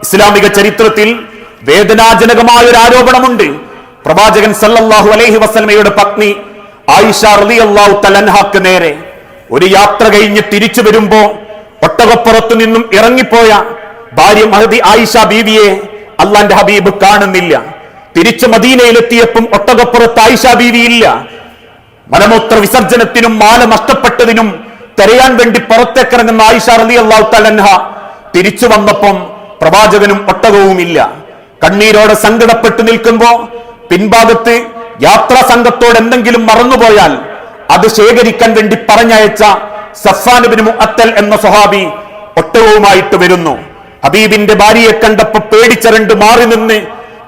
ഇസ്ലാമിക ചരിത്രത്തിൽ വേദനാജനകമായ ഒരു ആരോപണമുണ്ട്. പ്രവാചകൻ സല്ലല്ലാഹു അലൈഹി വസല്ലമയുടെ പത്നി ആയിഷ റളിയല്ലാഹു തആല അൻഹാക്ക് നേരെ ഒരു യാത്ര കഴിഞ്ഞ് തിരിച്ചു വരുമ്പോ ഒട്ടകപ്പുറത്തു നിന്നും ഇറങ്ങിപ്പോയ ഭാര്യ മഹദി ആയിഷ ബീവിയെ അള്ളാന്റെ ഹബീബ് കാണുന്നില്ല. തിരിച്ചു മദീനയിലെത്തിയപ്പം ഒട്ടകപ്പുറത്ത് ആയിഷ ബീവി ഇല്ല. മലമൂത്ര വിസർജനത്തിനും മാല നഷ്ടപ്പെട്ടതിനും തിരയാൻ വേണ്ടി പുറത്തേക്കിറങ്ങുന്ന ആയിഷ റളിയല്ലാഹു തആല അൻഹ തിരിച്ചു വന്നപ്പം പ്രവാചകനും ഒട്ടകവുമില്ല. കണ്ണീരോടെ സങ്കടപ്പെട്ടു നിൽക്കുമ്പോ പിൻഭാഗത്ത് യാത്രാ സംഘത്തോട് എന്തെങ്കിലും മറന്നുപോയാൽ അത് ശേഖരിക്കാൻ വേണ്ടി പറഞ്ഞയച്ച സഫ്വാൻ ഇബ്നു മുഅത്തൽ എന്ന സ്വഹാബി ഒട്ടകവുമായിട്ട് വരുന്നു. ഹബീബിന്റെ ഭാര്യയെ കണ്ടപ്പോ പേടിച്ചരണ്ട് മാറി നിന്ന്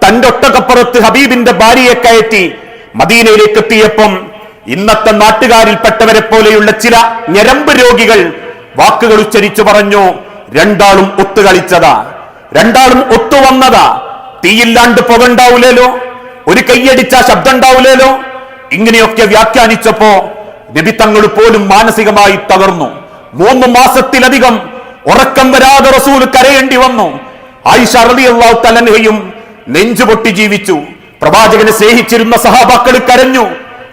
തന്റെ ഒട്ടകപ്പുറത്ത് ഹബീബിന്റെ ഭാര്യയെ കയറ്റി മദീനയിലേക്ക് എത്തിയപ്പം ഇന്നത്തെ നാട്ടുകാരിൽപ്പെട്ടവരെ പോലെയുള്ള ചില ഞരമ്പ് രോഗികൾ വാക്കുകൾ ഉച്ചരിച്ചു പറഞ്ഞു, രണ്ടാളും ഒത്തുകളിച്ചതാ, രണ്ടാളും ഒത്തുവന്നതാ, തീയില്ലാണ്ട് പുകണ്ടാവൂലോ, ഒരു കൈയടിച്ച ശബ്ദം ഉണ്ടാവൂലോ. ഇങ്ങനെയൊക്കെ വ്യാഖ്യാനിച്ചപ്പോ നബി തങ്ങൾ പോലും മാനസികമായി തകർന്നു. 3 മാസത്തിലധികം ഉറക്കം വരാതെ റസൂൽ കരയേണ്ടി വന്നു. ആയിഷ റളിയല്ലാഹു തആല അൻഹയും നെഞ്ചുപൊട്ടി ജീവിച്ചു. പ്രവാചകനെ സ്നേഹിച്ചിരുന്ന സഹാബാക്കൾ കരഞ്ഞു.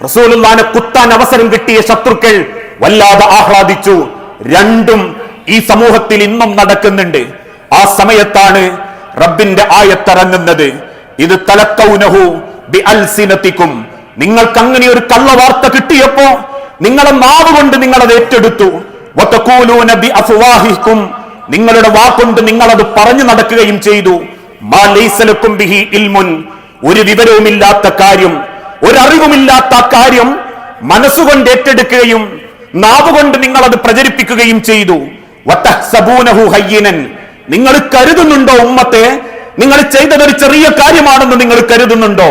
റസൂലുള്ളാഹിനെ കുത്താൻ അവസരം കിട്ടിയ ശത്രുക്കൾ വല്ലാതെ ആഹ്ലാദിച്ചു. രണ്ടും ഈ സമൂഹത്തിൽ ഇന്നും നടക്കുന്നുണ്ട്. ആ സമയത്താണ് റബ്ബിന്റെ ആയത്തിറങ്ങുന്നത്. ഇത് തലക്കൗനഹു ബിഅൽസിനതികും, നിങ്ങൾക്ക് അങ്ങനെ ഒരു കള്ളവാർത്ത കിട്ടിയപ്പോ നിങ്ങളെ നാവ് കൊണ്ട് നിങ്ങളത് ഏറ്റെടുത്തു. വതഖൂലൂന ബിഅഫ്വാഹികും, നിങ്ങളുടെ വാക്കുകൊണ്ട് നിങ്ങളത് പറഞ്ഞു നടക്കുകയും ചെയ്തു. മാ ലൈസ ലക്കും ബിഹി ഇൽമുൻ, ഒരു വിവരവുമില്ലാത്ത കാര്യം, ഒരറിവുമില്ലാത്ത കാര്യം മനസ്സുകൊണ്ട് ഏറ്റെടുക്കുകയും നാവുകൊണ്ട് നിങ്ങളത് പ്രചരിപ്പിക്കുകയും ചെയ്തു. വതഹ്സബൂനഹു ഹയ്യിനൻ, നിങ്ങൾ കരുതുന്നുണ്ടോ ഉമ്മത്തെ നിങ്ങൾ ചെയ്തതൊരു ചെറിയ കാര്യമാണെന്ന് നിങ്ങൾ കരുതുന്നുണ്ടോ?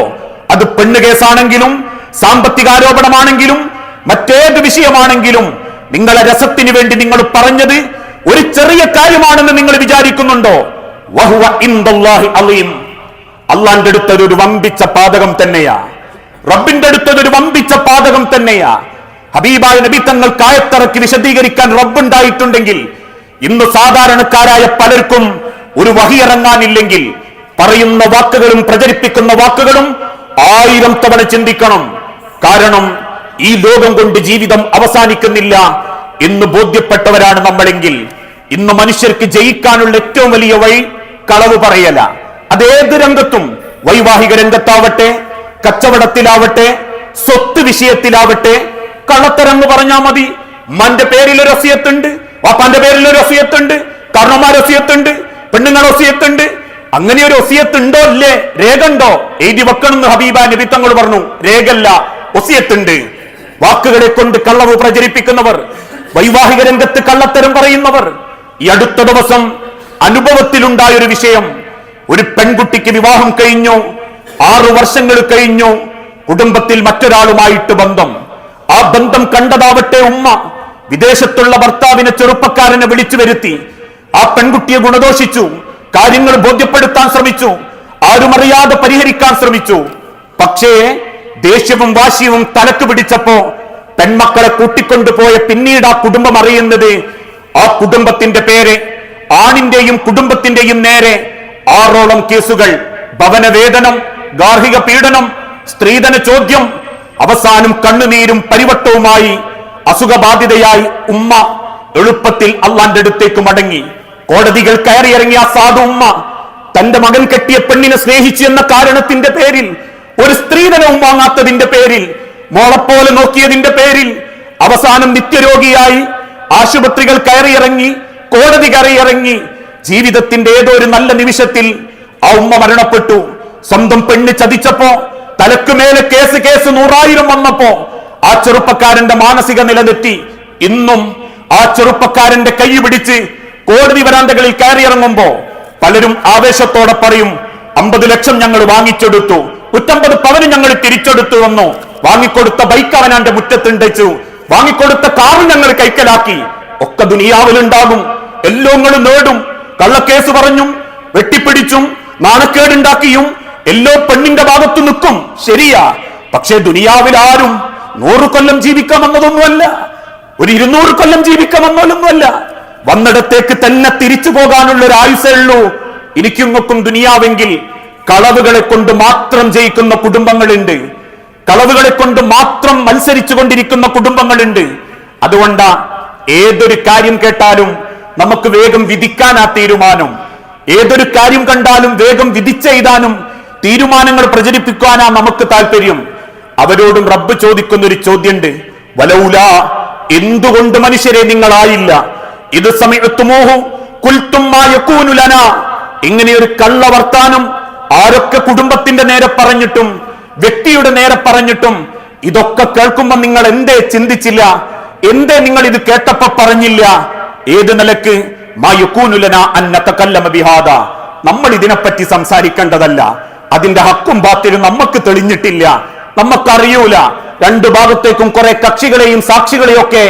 അത് പെണ്ണ് കേസാണെങ്കിലും സാമ്പത്തിക ആരോപണമാണെങ്കിലും മറ്റേത് വിഷയമാണെങ്കിലും നിങ്ങളെ രസത്തിന് വേണ്ടി നിങ്ങൾ പറഞ്ഞത് ഒരു ചെറിയ കാര്യമാണെന്ന് നിങ്ങൾ വിചാരിക്കുന്നുണ്ടോ? വഹുവ ഇൻദല്ലാഹി അളീം, അള്ളാന്റെ അടുത്തൊരു വമ്പിച്ച പാതകം തന്നെയാ, റബ്ബിന്റെ അടുത്തൊരു വമ്പിച്ച പാതകം തന്നെയാ. ഹബീബായ നബി തങ്ങൾക്ക് ആയത്തിറക്കി വിശദീകരിക്കാൻ റബ്ബുണ്ടായിട്ടുണ്ടെങ്കിൽ ഇന്ന് സാധാരണക്കാരായ പലർക്കും ഒരു വഹി ഇറങ്ങാനില്ലെങ്കിൽ പറയുന്ന വാക്കുകളും പ്രചരിപ്പിക്കുന്ന വാക്കുകളും 1000 തവണ ചിന്തിക്കണം. കാരണം ഈ ലോകം കൊണ്ട് ജീവിതം അവസാനിക്കുന്നില്ല എന്ന് ബോധ്യപ്പെട്ടവരാണ് നമ്മളെങ്കിൽ ഇന്ന് മനുഷ്യർക്ക് ജയിക്കാനുള്ള ഏറ്റവും വലിയ വഴി കളവ് പറയല. അതേത് രംഗത്തും, വൈവാഹിക രംഗത്താവട്ടെ, കച്ചവടത്തിലാവട്ടെ, സ്വത്ത് വിഷയത്തിലാവട്ടെ, കള്ളത്തരന്ന് പറഞ്ഞാൽ മതി. ഉമ്മാന്റെ പേരിൽ ഒരു വസിയത്തുണ്ട്, വാപ്പാന്റെ പേരിൽ ഒരു വസിയത്തുണ്ട്, കാരണന്മാർ വസിയത്തുണ്ട്, പെണ്ണുങ്ങൾ വസിയത്തുണ്ട്. അങ്ങനെ ഒരു വസിയത്തുണ്ടോ ഇല്ലേ? രേഖ ഉണ്ടോ? എഴുതി വെക്കണമെന്ന് ഹബീബ നബി തങ്ങൾ പറഞ്ഞു. രേഖല്ല, വസിയത്തുണ്ട്. വാക്കുകളെ കൊണ്ട് കള്ളവ് പ്രചരിപ്പിക്കുന്നവർ, വൈവാഹിക രംഗത്ത് കള്ളത്തരം പറയുന്നവർ. ഈ അടുത്ത ദിവസം അനുഭവത്തിലുണ്ടായ ഒരു വിഷയം, ഒരു പെൺകുട്ടിക്ക് വിവാഹം കഴിഞ്ഞു, 6 വർഷങ്ങൾ കഴിഞ്ഞു, കുടുംബത്തിൽ മറ്റൊരാളുമായിട്ട് ബന്ധം. ആ ബന്ധം കണ്ടതാവട്ടെ ഉമ്മ വിദേശത്തുള്ള ഭർത്താവിനെ ചെറുപ്പക്കാരനെ വിളിച്ചു വരുത്തി ആ പെൺകുട്ടിയെ ഗുണദോഷിച്ചു, കാര്യങ്ങൾ ബോധ്യപ്പെടുത്താൻ ശ്രമിച്ചു, ആരുമറിയാതെ പരിഹരിക്കാൻ ശ്രമിച്ചു. പക്ഷേ ദേഷ്യവും വാശിയും തലക്ക് പിടിച്ചപ്പോ പെൺമക്കളെ കൂട്ടിക്കൊണ്ടുപോയ പിന്നീട് ആ കുടുംബം അറിയുന്നത് ആ കുടുംബത്തിന്റെ പേര് ആണിന്റെയും കുടുംബത്തിന്റെയും നേരെ 6ഓളം കേസുകൾ, ഭവനവേതനം, ഗാർഹിക പീഡനം, സ്ത്രീധന ചോദ്യം. അവസാനം കണ്ണുനീരും പരിവട്ടവുമായി അസുഖബാധിതയായി ഉമ്മ എളുപ്പത്തിൽ അള്ളാന്റെ അടുത്തേക്ക് മടങ്ങി. കോടതികൾ കയറിയിറങ്ങിയ ആ സാധു ഉമ്മ തന്റെ മകൻ കെട്ടിയ പെണ്ണിനെ സ്നേഹിച്ചു എന്ന കാരണത്തിന്റെ പേരിൽ, ഒരു സ്ത്രീധനവും വാങ്ങാത്തതിന്റെ പേരിൽ, മോളെപ്പോലെ നോക്കിയതിന്റെ പേരിൽ അവസാനം നിത്യരോഗിയായി ആശുപത്രികൾ കയറിയിറങ്ങി, കോടതി കയറിയിറങ്ങി. ജീവിതത്തിന്റെ ഏതോ ഒരു നല്ല നിമിഷത്തിൽ ആ ഉമ്മ മരണപ്പെട്ടു. സ്വന്തം പെണ്ണ് ചതിച്ചപ്പോ തലക്കുമേലെ കേസ് 100,000 വന്നപ്പോ ആ ചെറുപ്പക്കാരന്റെ മാനസിക നിലതെറ്റി. ഇന്നും ആ ചെറുപ്പക്കാരന്റെ കൈ പിടിച്ച് കോടതി വരാന്തകളിൽ കയറിയിറങ്ങുമ്പോ പലരും ആവേശത്തോടെ പറയും, 50 ലക്ഷം ഞങ്ങൾ വാങ്ങിച്ചെടുത്തു, 150 പവന് ഞങ്ങൾ തിരിച്ചെടുത്തു വന്നു, വാങ്ങിക്കൊടുത്ത ബൈക്ക് അവനാന്റെ മുറ്റത്തുണ്ടച്ചു, വാങ്ങിക്കൊടുത്ത കാറ് ഞങ്ങൾ കൈക്കലാക്കി. ഒക്കെ ദുനിയാവിലുണ്ടാകും, എല്ലാം നേടും. കള്ളക്കേസ് പറഞ്ഞും വെട്ടിപ്പിടിച്ചും നാണക്കേടുണ്ടാക്കിയും എല്ലോ പെണ്ണിന്റെ ഭാഗത്ത് നിൽക്കും, ശരിയാ. പക്ഷേ ദുനിയാവിൽ ആരും 100 കൊല്ലം ജീവിക്കാമെന്നതൊന്നുമല്ല, ഒരു 200 കൊല്ലം ജീവിക്കാമെന്നൊന്നുമല്ല. വന്നിടത്തേക്ക് തന്നെ തിരിച്ചു പോകാനുള്ള ഒരു ആയുസേ ഉള്ളൂ. എനിക്കും ദുനിയാവെങ്കിൽ കളവുകളെ കൊണ്ട് മാത്രം ജയിക്കുന്ന കുടുംബങ്ങളുണ്ട്, കളവുകളെ കൊണ്ട് മാത്രം മത്സരിച്ചു കൊണ്ടിരിക്കുന്ന കുടുംബങ്ങളുണ്ട്. അതുകൊണ്ടാ ഏതൊരു കാര്യം കേട്ടാലും നമുക്ക് വേഗം വിധിക്കാനാ തീരുമാനം, ഏതൊരു കാര്യം കണ്ടാലും വേഗം വിധിച്ചെയ്താനും തീരുമാനങ്ങൾ പ്രചരിപ്പിക്കാനാ നമുക്ക് താല്പര്യം. അവരോടും റബ്ബ് ചോദിക്കുന്ന ഒരു ചോദ്യമുണ്ട്, വലൗല, എന്തുകൊണ്ട് മനുഷ്യരെ നിങ്ങളായില്ല, ഇത് സമയത്തുമോഹു കുൽത്തും മാ യകൂനു ലനാ, ഇങ്ങനെ ഒരു കള്ള വർത്താനം ആരൊക്കെ കുടുംബത്തിന്റെ നേരെ പറഞ്ഞിട്ടും വ്യക്തിയുടെ നേരെ പറഞ്ഞിട്ടും ഇതൊക്കെ കേൾക്കുമ്പോൾ നിങ്ങൾ എന്തേ ചിന്തിച്ചില്ല, എന്തേ നിങ്ങൾ ഇത് കേട്ടപ്പോ പറഞ്ഞില്ല? ഏത് നിലക്ക്? മാ യകൂനു ലനാ അൻ നതകല്ലമ ബിഹാദാ, നമ്മൾ ഇതിനെപ്പറ്റി സംസാരിക്കേണ്ടതല്ല, അതിന്റെ ഹക്കും ബാത്തിലും നമുക്ക് തെളിഞ്ഞിട്ടില്ല, നമുക്കറിയൂല. രണ്ടു ഭാഗത്തേക്കും കുറെ കക്ഷികളെയും സാക്ഷികളെയും ഒക്കെ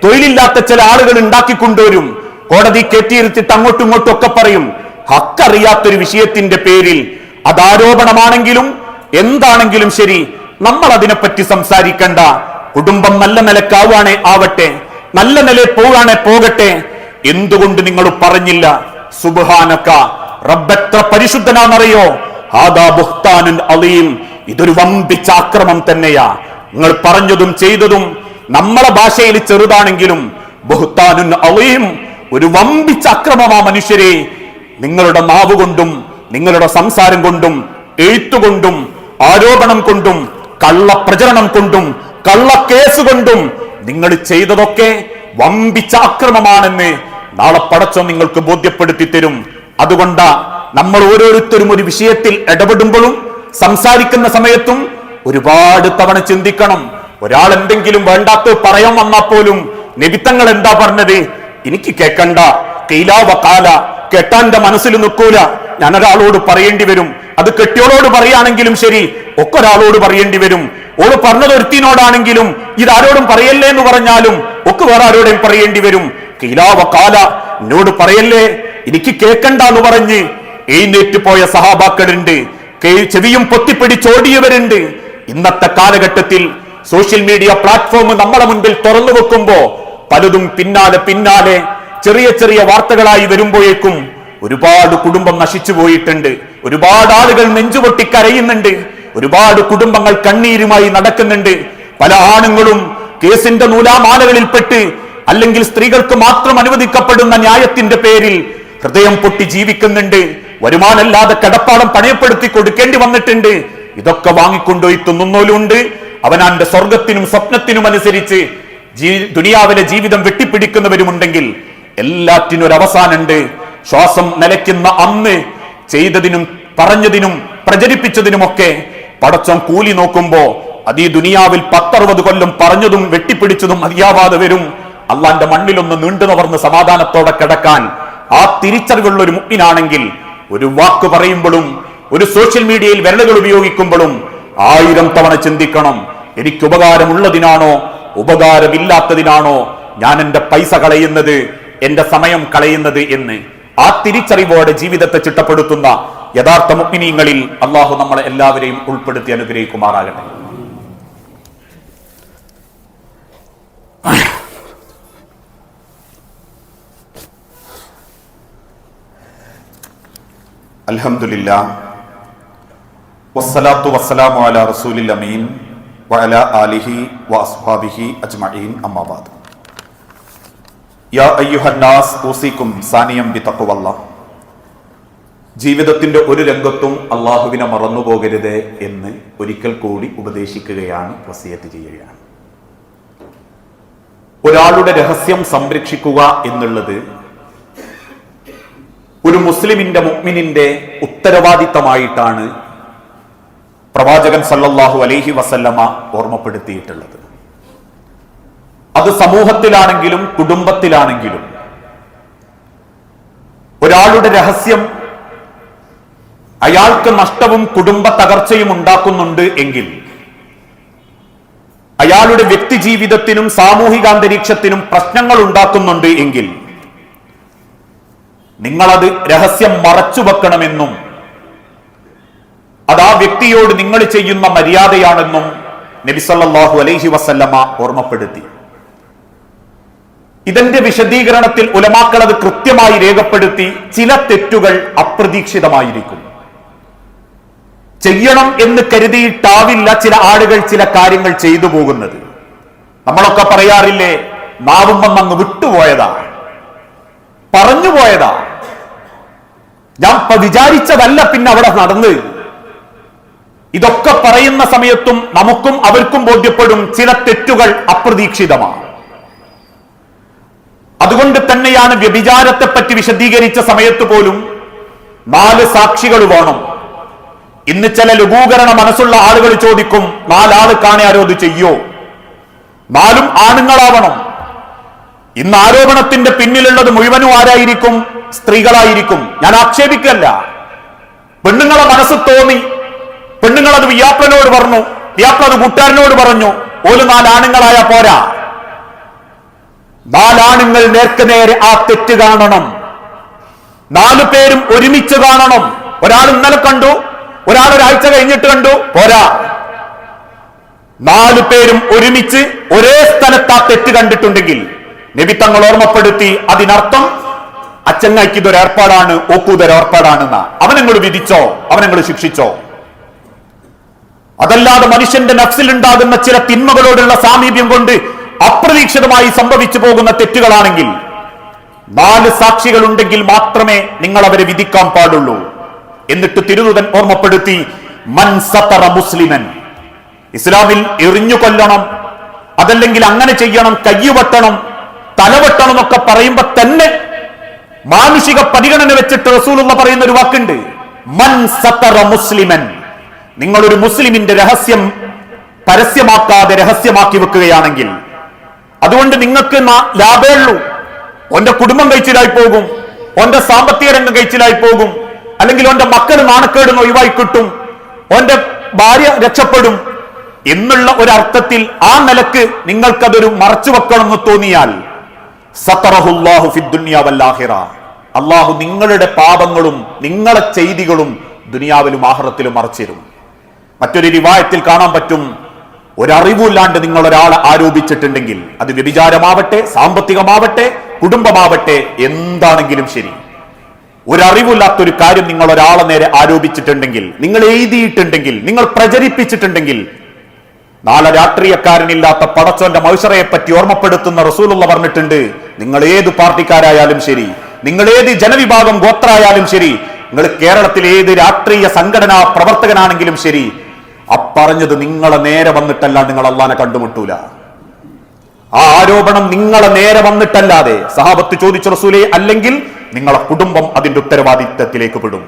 തൊഴിലില്ലാത്ത ചില ആളുകൾ ഉണ്ടാക്കിക്കൊണ്ടുവരും, കോടതി കെട്ടിയിരുത്തിട്ട് അങ്ങോട്ടും ഇങ്ങോട്ടും ഒക്കെ പറയും. ഹക്കറിയാത്തൊരു വിഷയത്തിന്റെ പേരിൽ അത് ആരോപണമാണെങ്കിലും എന്താണെങ്കിലും ശരി, നമ്മൾ അതിനെപ്പറ്റി സംസാരിക്കണ്ട. കുടുംബം നല്ല നിലക്കാവുകയാണെ ആവട്ടെ, നല്ല നിലയിൽ പോവുകയാണെ പോകട്ടെ. എന്തുകൊണ്ട് നിങ്ങൾ പറഞ്ഞില്ല? സുബ്ഹാനക, റബ്ബെത്ര പരിശുദ്ധനാണെന്നറിയോ? ഹാദാ ബുഹ്താനുൻ അലീം, ഇതൊരു വമ്പിച്ച ആക്രമം തന്നെയാ. നിങ്ങൾ പറഞ്ഞതും ചെയ്തതും നമ്മളെ ഭാഷയിൽ ചെറുതാണെങ്കിലും ബുഹ്താനുൻ അലീം, ഒരു വമ്പിച്ച അക്രമമാ മനുഷ്യരെ. നിങ്ങളുടെ നാവ് കൊണ്ടും നിങ്ങളുടെ സംസാരം കൊണ്ടും എഴുത്തുകൊണ്ടും ആരോപണം കൊണ്ടും കള്ളപ്രചരണം കൊണ്ടും കള്ളക്കേസ് കൊണ്ടും നിങ്ങൾ ചെയ്തതൊക്കെ വമ്പിച്ച അക്രമമാണെന്ന് നാളെ പടച്ചോൻ നിങ്ങൾക്ക് ബോധ്യപ്പെടുത്തി തരും. അതുകൊണ്ടാ നമ്മൾ ഓരോരുത്തരും ഒരു വിഷയത്തിൽ ഇടപെടുമ്പോഴും സംസാരിക്കുന്ന സമയത്തും ഒരുപാട് തവണ ചിന്തിക്കണം. ഒരാൾ എന്തെങ്കിലും വേണ്ടാത്ത പറയാൻ വന്നാൽ പോലും നബിത്തങ്ങൾ എന്താ പറഞ്ഞത്? എനിക്ക് കേൾക്കണ്ട, കീലാവ കാല, കെട്ടാന്റെ മനസ്സിൽ നിൽക്കൂല, ഞാൻ ഒരാളോട് പറയേണ്ടി വരും. അത് കെട്ടിയോളോട് പറയുകയാണെങ്കിലും ശരി, ഒക്കെ ഒരാളോട് പറയേണ്ടി വരും. ഓള് പറഞ്ഞത് ഒരുത്തിനോടാണെങ്കിലും ഇതാരോടും പറയല്ലേ എന്ന് പറഞ്ഞാലും ഒക്കെ വേറെ ആരോടും പറയേണ്ടി വരും. കീലാവ കാല, എന്നോട് പറയല്ലേ, എനിക്ക് കേൾക്കണ്ട എന്ന് പറഞ്ഞ് എഴുന്നേറ്റ് പോയ സഹാബാക്കളുണ്ട്, ചെവിയും പൊത്തിപ്പിടിച്ചോടിയവരുണ്ട്. ഇന്നത്തെ കാലഘട്ടത്തിൽ സോഷ്യൽ മീഡിയ പ്ലാറ്റ്ഫോം നമ്മളെ മുൻപിൽ തുറന്നു വെക്കുമ്പോ പലതും പിന്നാലെ ചെറിയ ചെറിയ വാർത്തകളായി വരുമ്പോഴേക്കും ഒരുപാട് കുടുംബം നശിച്ചു പോയിട്ടുണ്ട്, ഒരുപാട് ആളുകൾ നെഞ്ചുപൊട്ടി കരയുന്നുണ്ട്, ഒരുപാട് കുടുംബങ്ങൾ കണ്ണീരുമായി നടക്കുന്നുണ്ട്. പല ആണുങ്ങളും കേസിന്റെ നൂലാമാലകളിൽപ്പെട്ട് അല്ലെങ്കിൽ സ്ത്രീകൾക്ക് മാത്രം അനുവദിക്കപ്പെടുന്ന ന്യായത്തിന്റെ പേരിൽ ഹൃദയം പൊട്ടി ജീവിക്കുന്നുണ്ട്. വരുമാനമില്ലാതെ കിടപ്പാടം പണയപ്പെടുത്തി കൊടുക്കേണ്ടി വന്നിട്ടുണ്ട്. ഇതൊക്കെ വാങ്ങിക്കൊണ്ടുപോയി തിന്നുന്നോലുണ്ട്. അവനാന്റെ സ്വർഗത്തിനും സ്വപ്നത്തിനും അനുസരിച്ച് ദുനിയാവിലെ ജീവിതം വെട്ടിപ്പിടിക്കുന്നവരുമുണ്ടെങ്കിൽ എല്ലാറ്റിനും ഒരു അവസാനമുണ്ട്. ശ്വാസം നിലയ്ക്കുന്ന അന്ന് ചെയ്തതിനും പറഞ്ഞതിനും പ്രചരിപ്പിച്ചതിനുമൊക്കെ പടച്ചോൻ കൂലി നോക്കുമ്പോ അത് ഈ ദുനിയാവിൽ 10-60 കൊല്ലം പറഞ്ഞതും വെട്ടിപ്പിടിച്ചതും മതിയാവാതെ വരും. അള്ളാന്റെ മണ്ണിലൊന്ന് നീണ്ടു നിവർന്ന് സമാധാനത്തോടെ കിടക്കാൻ ആ തിരിച്ചറിവുള്ള ഒരു മുഅ്മിനാണെങ്കിൽ ഒരു വാക്ക് പറയുമ്പോഴും ഒരു സോഷ്യൽ മീഡിയയിൽ വിരലുകൾ ഉപയോഗിക്കുമ്പോഴും 1000 തവണ ചിന്തിക്കണം, എനിക്ക് ഉപകാരമുള്ളതിനാണോ ഉപകാരമില്ലാത്തതിനാണോ ഞാൻ എന്റെ പൈസ കളയുന്നത്, എന്റെ സമയം കളയുന്നത് എന്ന്. ആ തിരിച്ചറിവോടെ ജീവിതത്തെ ചിട്ടപ്പെടുത്തുന്ന യഥാർത്ഥ മുഅ്മിനീങ്ങളിൽ അള്ളാഹു നമ്മളെ എല്ലാവരെയും ഉൾപ്പെടുത്തി അനുഗ്രഹിക്കുമാറാകട്ടെ. അൽഹംദുലില്ലാഹ് വസ്സലാത്തു വസ്സലാമു അലാ റസൂലിൽ അമീൻ വഅലാ ആലിഹി വഅസ്ഹാബിഹി അജ്മഈൻ, അമ്മാ ബഅദ്. യാ അയ്യുഹന്നാസ് ഊസിക്കും സാനിയം ബിതഖ്വല്ലാഹ്. ജീവിതത്തിന്റെ ഒരു രംഗത്തും അള്ളാഹുവിനെ മറന്നുപോകരുത് എന്ന് ഒരിക്കൽ കൂടി ഉപദേശിക്കുകയാണ്, വസിയത്ത് ചെയ്യുകയാണ്. ഒരാളുടെ രഹസ്യം സംരക്ഷിക്കുക എന്നുള്ളത് ഒരു മുസ്ലിമിന്റെ മുഅ്മിനിന്റെ ഉത്തരവാദിത്തമായിട്ടാണ് പ്രവാചകൻ സല്ലല്ലാഹു അലൈഹി വസല്ലമ ഓർമ്മപ്പെടുത്തിയിട്ടുള്ളത്. അത് സമൂഹത്തിലാണെങ്കിലും കുടുംബത്തിലാണെങ്കിലും ഒരാളുടെ രഹസ്യം അയാൾക്ക് നഷ്ടവും കുടുംബ തകർച്ചയും ഉണ്ടാക്കുന്നുണ്ട് എങ്കിൽ, അയാളുടെ വ്യക്തി ജീവിതത്തിനും സാമൂഹികാന്തരീക്ഷത്തിനും പ്രശ്നങ്ങൾ ഉണ്ടാക്കുന്നുണ്ട് എങ്കിൽ നിങ്ങളത് രഹസ്യം മറച്ചു വെക്കണമെന്നും അത് ആ വ്യക്തിയോട് നിങ്ങൾ ചെയ്യുന്ന മര്യാദയാണെന്നും നബി സല്ലല്ലാഹു അലൈഹി വസല്ലമ ഓർമ്മപ്പെടുത്തി. ഇതിന്റെ വിശദീകരണത്തിൽ ഉലമാക്കൾ അത് കൃത്യമായി രേഖപ്പെടുത്തി. ചില തെറ്റുകൾ അപ്രതീക്ഷിതമായിരിക്കും. ചെയ്യണം എന്ന് കരുതിയിട്ടാവില്ല ചില ആളുകൾ ചില കാര്യങ്ങൾ ചെയ്തു പോകുന്നത്. നമ്മളൊക്കെ പറയാറില്ലേ, നാവും വന്നങ്ങ് വിട്ടുപോയതാ, പറഞ്ഞുപോയതാ, ഞാൻ വിചാരിച്ചതല്ല പിന്നെ അവിടെ നടന്ന്. ഇതൊക്കെ പറയുന്ന സമയത്തും നമുക്കും അവർക്കും ബോധ്യപ്പെടും ചില തെറ്റുകൾ അപ്രതീക്ഷിതമാണ്. അതുകൊണ്ട് തന്നെയാണ് വ്യഭിചാരത്തെ പറ്റി വിശദീകരിച്ച സമയത്ത് പോലും 4 സാക്ഷികൾ വേണം. ഇന്ന് ചില ലഘൂകരണ മനസ്സുള്ള ആളുകൾ ചോദിക്കും, 4 ആള് കാണെ ആരോ ഇത് ചെയ്യോ? 4 ആണുങ്ങളാവണം. ഇന്ന് ആരോപണത്തിന്റെ പിന്നിലുള്ളത് മുഴുവനും ആരായിരിക്കും? സ്ത്രീകളായിരിക്കും. ഞാൻ ആക്ഷേപിക്കല്ല. പെണ്ണുങ്ങളെ മനസ്സ് തോന്നി, പെണ്ണുങ്ങളത് വിയാപ്പനോട് പറഞ്ഞു, വിയാപ്പ അത് കൂട്ടുകാരനോട് പറഞ്ഞു, ഓല് 4 ആണുങ്ങളായ പോരാ. 4 ആണുങ്ങൾ നേർക്ക് നേരെ ആ തെറ്റ് കാണണം. 4 പേരും ഒരുമിച്ച് കാണണം. ഒരാൾ ഇന്നലെ കണ്ടു, ഒരാൾ ഒരാഴ്ച കഴിഞ്ഞിട്ട് കണ്ടു, പോരാ. 4 പേരും ഒരുമിച്ച് ഒരേ സ്ഥലത്ത് ആ തെറ്റ് കണ്ടിട്ടുണ്ടെങ്കിൽ നബി തങ്ങൾ ഓർമ്മപ്പെടുത്തി, അതിനർത്ഥം അച്ചങ്ങയ്ക്ക് ഇതൊരു ഏർപ്പാടാണ്, ഓക്കൂതൊരു ഏർപ്പാടാണെന്ന. അവനങ്ങൾ വിധിച്ചോ, അവനങ്ങൾ ശിക്ഷിച്ചോ. അതല്ലാതെ മനുഷ്യന്റെ നഫ്സിലുണ്ടാകുന്ന ചില തിന്മകളോടുള്ള സാമീപ്യം കൊണ്ട് അപ്രതീക്ഷിതമായി സംഭവിച്ചു പോകുന്ന തെറ്റുകളാണെങ്കിൽ 4 സാക്ഷികൾ ഉണ്ടെങ്കിൽ മാത്രമേ നിങ്ങൾ അവരെ വിധിക്കാൻ പാടുള്ളൂ. എന്നിട്ട് തിരുദൂതൻ ഓർമ്മപ്പെടുത്തി, മൻ സതറ മുസ്ലിമൻ, ഇസ്ലാമിൽ എറിഞ്ഞു കൊല്ലണം, അതല്ലെങ്കിൽ അങ്ങനെ ചെയ്യണം, കയ്യുവെട്ടണം, തലവെട്ടണം എന്നൊക്കെ പറയുമ്പോ തന്നെ മാനുഷിക പരിഗണന വെച്ചിട്ട് റസൂലുള്ള പറയുന്ന ഒരു വാക്കുണ്ട്, മൻ സതറ മുസ്ലിമൻ. നിങ്ങളൊരു മുസ്ലിമിന്റെ രഹസ്യം പരസ്യമാക്കാതെ രഹസ്യമാക്കി വെക്കുകയാണെങ്കിൽ അതുകൊണ്ട് നിങ്ങൾക്ക് ലാഭമേ ഉള്ളൂ. ഓന്റെ കുടുംബം കഴിച്ചിലായി പോകും, ഓന്റെ സാമ്പത്തിക രംഗം കഴിച്ചിലായി പോകും, അല്ലെങ്കിൽ ഓന്റെ മക്കൾ നാണക്കേടുന്ന് ഒഴിവായി കിട്ടും, ഓന്റെ ഭാര്യ രക്ഷപ്പെടും എന്നുള്ള ഒരർത്ഥത്തിൽ ആ നിലക്ക് നിങ്ങൾക്കതൊരു മറച്ചു വെക്കണമെന്ന് തോന്നിയാൽ സതറഹുല്ലാഹു ഫിദ്ദുനിയ വൽ ആഖിറ, അള്ളാഹു നിങ്ങളുടെ പാപങ്ങളും നിങ്ങളെ ചെയ്തികളും ദുനിയാവിലും ആഖിറത്തിലും മറച്ചിരും. മറ്റൊരു റിവായത്തിൽ കാണാൻ പറ്റും, ഒരറിവില്ലാണ്ട് നിങ്ങൾ ഒരാളെ ആരോപിച്ചിട്ടുണ്ടെങ്കിൽ അത് വ്യഭിചാരമാവട്ടെ, സാമ്പത്തികമാവട്ടെ, കുടുംബമാവട്ടെ, എന്താണെങ്കിലും ശരി, ഒരറിവില്ലാത്തൊരു കാര്യം നിങ്ങൾ ഒരാളെ നേരെ ആരോപിച്ചിട്ടുണ്ടെങ്കിൽ, നിങ്ങൾ എഴുതിയിട്ടുണ്ടെങ്കിൽ, നിങ്ങൾ പ്രചരിപ്പിച്ചിട്ടുണ്ടെങ്കിൽ, നാളെ രാഷ്ട്രീയക്കാരനില്ലാത്ത പടച്ചോന്റെ മൗശറയെ പറ്റി ഓർമ്മപ്പെടുത്തുന്ന റസൂലുള്ള പറഞ്ഞിട്ടുണ്ട്, നിങ്ങൾ ഏത് പാർട്ടിക്കാരായാലും ശരി, നിങ്ങൾ ഏത് ജനവിഭാഗം ഗോത്രായാലും ശരി, നിങ്ങൾ കേരളത്തിലെ ഏത് രാഷ്ട്രീയ സംഘടനാ പ്രവർത്തകനാണെങ്കിലും ശരി, അപ്പറഞ്ഞത് നിങ്ങളെ നേരെ വന്നിട്ടല്ല നിങ്ങൾ അള്ളാനെ കണ്ടുമുട്ടൂല. ആ ആരോപണം നിങ്ങളെ നേരെ വന്നിട്ടല്ലാതെ, സഹാബത്ത് ചോദിച്ച റസൂലേ, അല്ലെങ്കിൽ നിങ്ങളെ കുടുംബം അതിന്റെ ഉത്തരവാദിത്തത്തിലേക്ക് പെടും.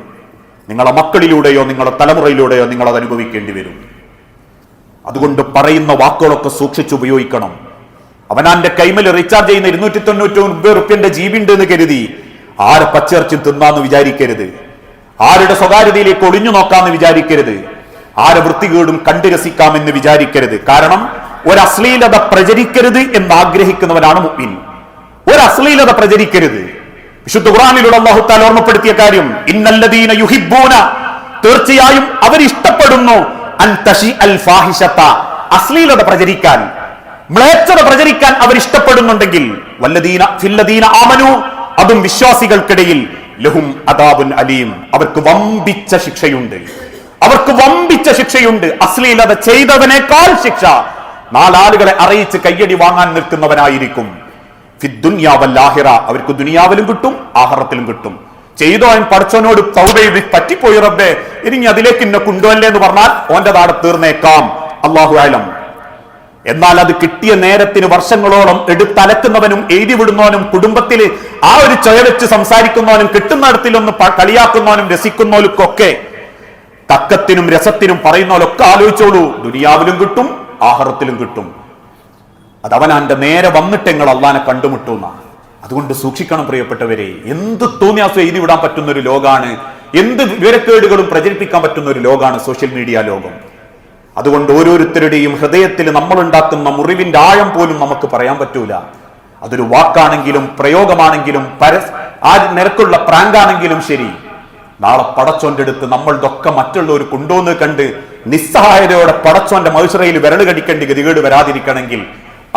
നിങ്ങളെ മക്കളിലൂടെയോ നിങ്ങളുടെ തലമുറയിലൂടെയോ നിങ്ങൾ അത് അനുഭവിക്കേണ്ടി വരും. അതുകൊണ്ട് പറയുന്ന വാക്കുകളൊക്കെ സൂക്ഷിച്ചുപയോഗിക്കണം. അവനാന്റെ കൈമൽ റീചാർജ് ചെയ്യുന്ന 299 റുപ്യന്റെ GB ഉണ്ട് എന്ന് കരുതി ആരെ പച്ചിറച്ചി തിന്നാന്ന് വിചാരിക്കരുത്, ആരുടെ സ്വകാര്യതയിലേക്ക് ഒളിഞ്ഞു നോക്കാന്ന് വിചാരിക്കരുത്, ആരെ വൃത്തികേടും കണ്ടു രസിക്കാമെന്ന് വിചാരിക്കരുത്. കാരണം ഒരു അശ്ലീലത പ്രചരിക്കരുത് എന്ന് ആഗ്രഹിക്കുന്നവനാണ് മുഅ്മിൻ. ഒരു അശ്ലീലത പ്രചരിക്കരുത്. വിശുദ്ധ ഖുർആനിലൂടെ അല്ലാഹു തആല ഓർമ്മപ്പെടുത്തിയ കാര്യം, ഇന്നല്ലദീന യുഹിബ്ബൂന, തീർച്ചയായും അവർ ഇഷ്ടപ്പെടുന്നു, അൻ തശിഅൽ ഫാഹിഷത, അശ്ലീലത പ്രചരിക്കാൻ, മ്ലേച്ഛത പ്രചരിക്കാൻ അവർ ഇഷ്ടപ്പെടുന്നുണ്ടെങ്കിൽ, വല്ലദീന ഫില്ലദീന ആമനു, അതും വിശ്വാസികൾക്കിടയിൽ, ലഹും അദാബുൻ അലീം, അവർക്ക് വമ്പിച്ച ശിക്ഷയുണ്ട്, അവർക്ക് വമ്പിച്ച ശിക്ഷയുണ്ട്. അശ്ലീലത ചെയ്തവനേക്കാൾ ശിക്ഷ 4 ആളുകളെ അറിയിച്ച് കയ്യടി വാങ്ങാൻ നിൽക്കുന്നവനായിരിക്കും. ഫിദ്ദുനിയ വൽ ആഖിറ, അവർക്ക് ദുനിയാവിലും കിട്ടും ആഖിറത്തിലും കിട്ടും. ചെയ്തോ അവൻ പഠിച്ചവനോട് തൗബ ചെയ്ത് പറ്റിപ്പോയി റബ്ബേ, ഇനി അതിലേക്ക് എന്നെ കൊണ്ടുവല്ലേ എന്ന് പറഞ്ഞാൽ ഓന്റെ താടെ തീർന്നേക്കാം, അല്ലാഹു അഅലം. എന്നാൽ അത് കിട്ടിയ നേരത്തിന് വർഷങ്ങളോളം എടുത്തലക്കുന്നവനും എഴുതി വിടുന്നവനും കുടുംബത്തിൽ ആ ഒരു ചൊയ വെച്ച് സംസാരിക്കുന്നവനും കിട്ടുന്നിടത്തിലൊന്ന് കളിയാക്കുന്നവനും രസിക്കുന്നവനൊക്കെ തക്കത്തിനും രസത്തിനും പറയുന്നവരൊക്കെ ആലോചിച്ചോളൂ, ദുനിയാവിലും കിട്ടും ആഖിറത്തിലും കിട്ടും. അതവനാന്റെ നേരെ വന്നിട്ടെങ്ങൾ അള്ളാനെ കണ്ടുമുട്ടുന്ന. അതുകൊണ്ട് സൂക്ഷിക്കണം പ്രിയപ്പെട്ടവരെ. എന്ത് തോന്നിയാസം എഴുതി വിടാൻ പറ്റുന്ന ഒരു ലോകാണ്, എന്ത് വിവരക്കേടുകളും പ്രചരിപ്പിക്കാൻ പറ്റുന്ന ഒരു ലോകാണ് സോഷ്യൽ മീഡിയ ലോകം. അതുകൊണ്ട് ഓരോരുത്തരുടെയും ഹൃദയത്തിൽ നമ്മൾ ഉണ്ടാക്കുന്ന മുറിവിന്റെ ആഴം പോലും നമുക്ക് പറയാൻ പറ്റൂല. അതൊരു വാക്കാണെങ്കിലും പ്രയോഗമാണെങ്കിലും ആ നിരക്കുള്ള പ്രാങ്കാണെങ്കിലും ശരി, നാളെ പടച്ചോന്റെ അടുത്ത് നമ്മൾ ഇതൊക്കെ മറ്റുള്ളവർ കൊണ്ടുവന്ന് കണ്ട് നിസ്സഹായതയോടെ പടച്ചോന്റെ മൗശറയിൽ വിരൽ കടിക്കേണ്ടി ഗതികേട് വരാതിരിക്കണമെങ്കിൽ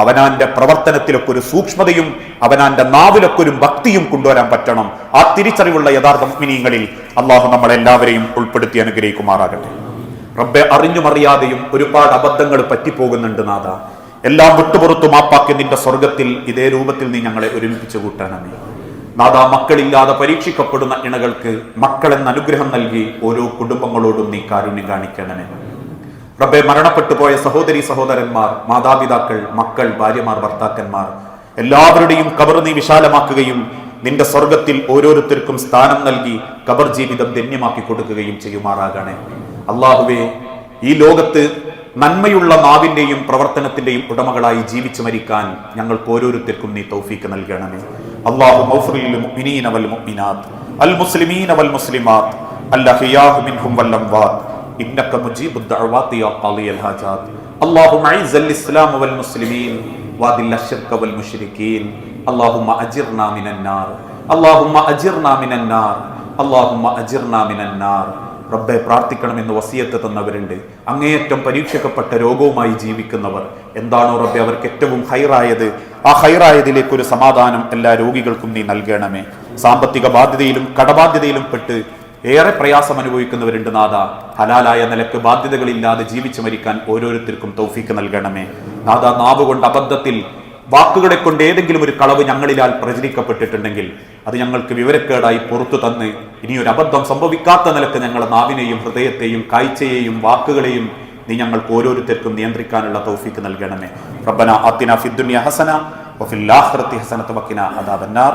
അവനാന്റെ പ്രവർത്തനത്തിലൊക്കെ ഒരു സൂക്ഷ്മതയും അവനാന്റെ നാവിലൊക്കെ ഒരു ഭക്തിയും കൊണ്ടുവരാൻ പറ്റണം. ആ തിരിച്ചറിവുള്ള യഥാർത്ഥ മുഅ്മിനീങ്ങളിൽ അള്ളാഹു നമ്മളെല്ലാവരെയും ഉൾപ്പെടുത്തി അനുഗ്രഹിക്കുമാറാകട്ടെ. റബ്ബെ, അറിഞ്ഞുമറിയാതെയും ഒരുപാട് അബദ്ധങ്ങൾ പറ്റിപ്പോകുന്നുണ്ട് നാഥ. എല്ലാം വിട്ടുപുറത്തു മാപ്പാക്കി നിന്റെ സ്വർഗത്തിൽ ഇതേ രൂപത്തിൽ നീ ഞങ്ങളെ ഒരുമിപ്പിച്ചു കൂട്ടാനമേ. നാഥ, മക്കളില്ലാതെ പരീക്ഷിക്കപ്പെടുന്ന ഇണകൾക്ക് മക്കളെന്ന അനുഗ്രഹം നൽകി ഓരോ കുടുംബങ്ങളോടും നീ കാരുണ്യം കാണിക്കണമേ. റബ്ബെ, മരണപ്പെട്ടു പോയ സഹോദരി സഹോദരന്മാർ, മാതാപിതാക്കൾ, മക്കൾ, ഭാര്യമാർ, ഭർത്താക്കന്മാർ എല്ലാവരുടെയും ഖബർ നീ വിശാലമാക്കുകയും നിന്റെ സ്വർഗത്തിൽ ഓരോരുത്തർക്കും സ്ഥാനം നൽകി ഖബർ ജീവിതം ധന്യമാക്കി കൊടുക്കുകയും ചെയ്യുമാറാകണേ. അള്ളാഹുവേ, ഈ ലോകത്ത് നന്മയുള്ള നാവിന്റെയും പ്രവർത്തനത്തിന്റെയും ഉടമകളായി ജീവിച്ചു മരിക്കാൻ ഞങ്ങൾക്ക് ഓരോരുത്തർക്കും നീ തൗഫീക്ക് നൽകണമേ. അല്ലാഹുമ്മ ഗ്ഫിർ ലിൽ മുഅ്മിനീന വൽ മുഅ്മിനാത്ത് അൽ മുസ്ലിമീന വൽ മുസ്ലിമാത്ത് അൽഅഹ്യാഉ മിൻഹും വൽ അംവാത്ത് ഇന്നക മുജീബുദ് ദഅവാതി യാ ഖാദിയൽ ഹാജാത്ത്. അല്ലാഹുമ്മ അഇസ്സൽ ഇസ്ലാമ വൽ മുസ്ലിമീൻ വദിൽ അശ്ശിർക വൽ മുശ്രികീൻ. അല്ലാഹുമ്മ അജിർനാ മിനൻ നാർ. അല്ലാഹുമ്മ അജിർനാ മിനൻ നാർ. അല്ലാഹുമ്മ അജിർനാ മിനൻ നാർ. റബ്ബെ, പ്രാർത്ഥിക്കണമെന്ന് വസിയത്ത് തന്നവരുണ്ട്. അങ്ങേയറ്റം പരീക്ഷിക്കപ്പെട്ട രോഗവുമായി ജീവിക്കുന്നവർ, എന്താണോ റബ്ബെ അവർക്ക് ഏറ്റവും ഹൈറായത്, ആ ഹൈറായതിലേക്ക് ഒരു സമാധാനം എല്ലാ രോഗികൾക്കും നീ നൽകണമേ. സാമ്പത്തിക ബാധ്യതയിലും കടബാധ്യതയിലും പെട്ട് ഏറെ പ്രയാസം അനുഭവിക്കുന്നവരുണ്ട് നാഥ. ഹലാലായ നിലക്ക് ബാധ്യതകളില്ലാതെ ജീവിച്ചു മരിക്കാൻ ഓരോരുത്തർക്കും തൗഫീക്ക് നൽകണമേ. നാഥ, നാവ് കൊണ്ട് അബദ്ധത്തിൽ വാക്കുകളെ കൊണ്ട് ഏതെങ്കിലും ഒരു കളവ് ഞങ്ങളിലാൽ പ്രചരിക്കപ്പെട്ടിട്ടുണ്ടെങ്കിൽ അത് ഞങ്ങൾക്ക് വിവരക്കേടായി പുറത്തു തന്ന് ഇനിയൊരു അബദ്ധം സംഭവിക്കാത്ത നിലക്ക് ഞങ്ങളുടെ നാവിനെയും ഹൃദയത്തെയും കാഴ്ചയെയും വാക്കുകളെയും നീ ഞങ്ങൾക്ക് ഓരോരുത്തർക്കും നിയന്ത്രിക്കാനുള്ള തൗഫീക്ക് നൽകണമേ. റബ്ബന ആതിനാ ഫിദ്ദുനിയ ഹസന വഫിൽ ആഖിറതി ഹസനത വഖിനാ അദാബന്നാർ.